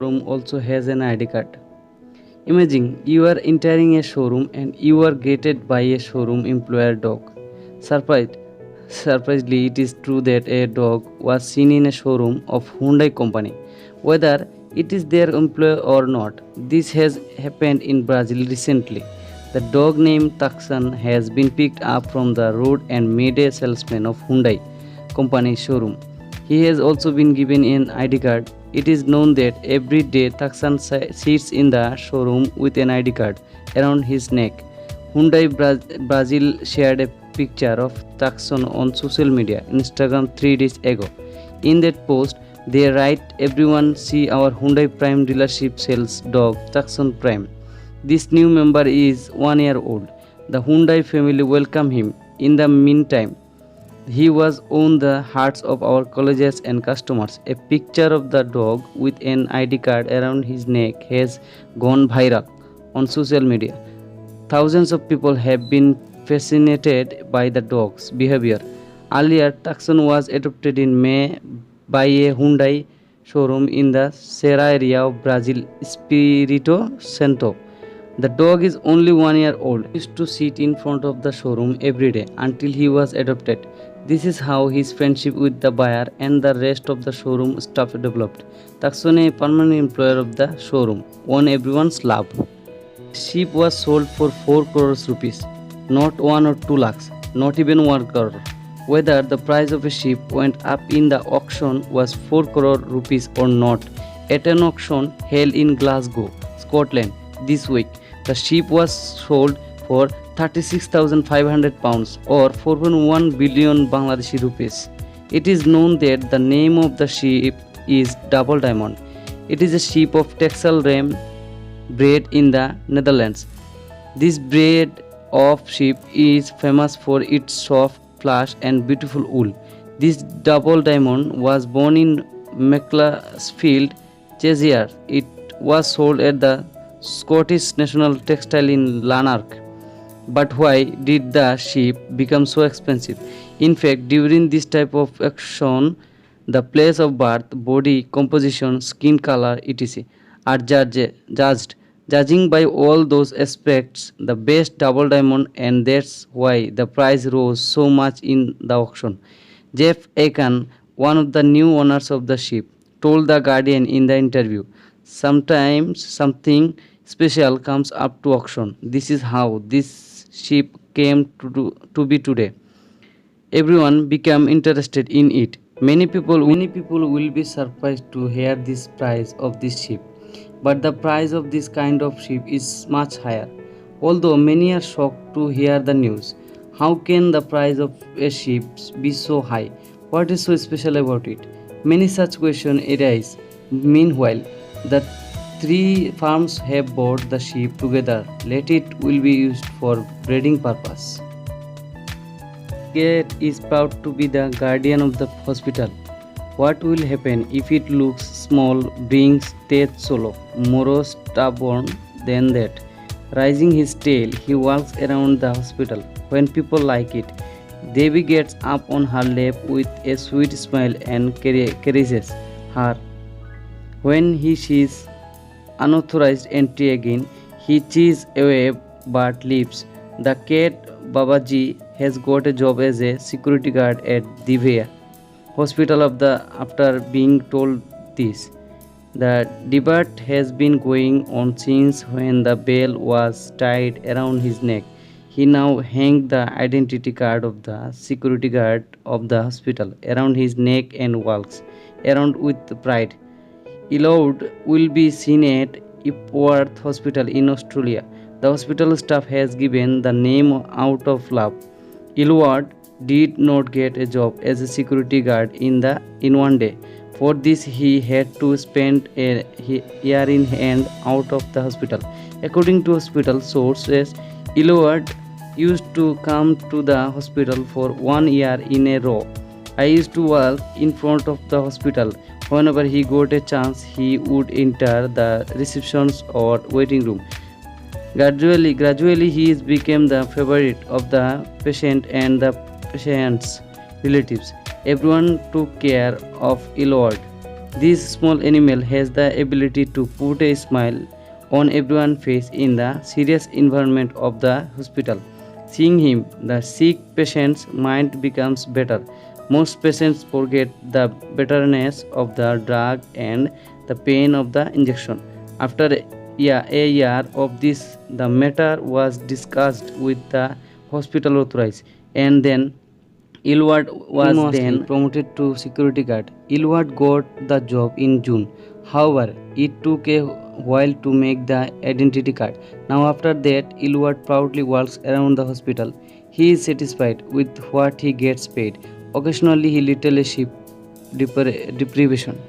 Room also has an ID card. Imagine you are entering a showroom and you are greeted by a showroom employer dog. Surprised, Surprisingly, it is true that a dog was seen in a showroom of Hyundai company. Whether it is their employer or not, this has happened in Brazil recently. The dog named Tucson has been picked up from the road and made a salesman of Hyundai company showroom. He has also been given an ID card. It is known that every day Tucson sits in the showroom with an ID card around his neck. Hyundai Brazil shared a picture of Tucson on social media, Instagram 3 days ago. In that post, they write, "Everyone see our Hyundai Prime dealership sells dog Tucson Prime. This new member is 1 year old. The Hyundai family welcome him. In the meantime, he was on the hearts of our colleges and customers." A picture of the dog with an ID card around his neck has gone viral on social media. Thousands of people have been fascinated by the dog's behavior. Earlier, Tucson was adopted in May by a Hyundai showroom in the Serra area of Brazil, Espírito Santo. The dog is only 1 year old. He used to sit in front of the showroom every day until he was adopted. This is how his friendship with the buyer and the rest of the showroom staff developed. Tucson, a permanent employee of the showroom, won everyone's love. Sheep was sold for 4 crores rupees, not 1 or 2 lakhs, not even 1 crore. Whether the price of a sheep went up in the auction was 4 crore rupees or not, at an auction held in Glasgow, Scotland this week, the sheep was sold for 36,500 pounds or 4.1 billion Bangladeshi rupees. It is known that the name of the sheep is Double Diamond. It is a sheep of Texel ram bred in the Netherlands. This breed of sheep is famous for its soft flesh and beautiful wool. This double diamond was born in Macclesfield, Cheshire. It was sold at the Scottish National Textile in Lanark. But why did the sheep become so expensive? In fact, during this type of auction, the place of birth, body composition, skin color, etc. are judged. Judging by all those aspects, the best double diamond, and that's why the price rose so much in the auction. Jeff Aiken, one of the new owners of the ship, told The Guardian in the interview, "Sometimes something special comes up to auction. This is how this ship came to be today. Everyone became interested in it. Many people will be surprised to hear this price of this ship. But the price of this kind of ship is much higher. Although many are shocked to hear the news. How can the price of a ship be so high? What is so special about it?" Many such questions arise. Meanwhile, the three farms have bought the sheep together. Let it will be used for breeding purpose. Cat is proud to be the guardian of the hospital. What will happen if it looks small, brings Ted solo, more stubborn than that? Raising his tail, he walks around the hospital. When people like it, Devi gets up on her lap with a sweet smile and caresses her. When he sees unauthorized entry again, he cheers away but leaves. The cat Babaji has got a job as a security guard at Divya Hospital after being told this. The debate has been going on since when the bell was tied around his neck. He now hangs the identity card of the security guard of the hospital around his neck and walks around with pride. Eliud will be seen at Epworth Hospital in Australia. The hospital staff has given the name out of love. Eliud did not get a job as a security guard in 1 day. For this, he had to spend a year in and out of the hospital. According to hospital sources, Eliud used to come to the hospital for 1 year in a row. I used to walk in front of the hospital. Whenever he got a chance, he would enter the receptions or waiting room. Gradually, he became the favorite of the patient and the patient's relatives. Everyone took care of Eliud. This small animal has the ability to put a smile on everyone's face in the serious environment of the hospital. Seeing him, the sick patient's mind becomes better. Most patients forget the bitterness of the drug and the pain of the injection. After a year of this, the matter was discussed with the hospital authorities, and then Ilward was then promoted to security guard. Ilward got the job in June. However, it took a while to make the identity card. Now, after that, Ilward proudly walks around the hospital. He is satisfied with what he gets paid. Occasionally, he little a ship deprivation.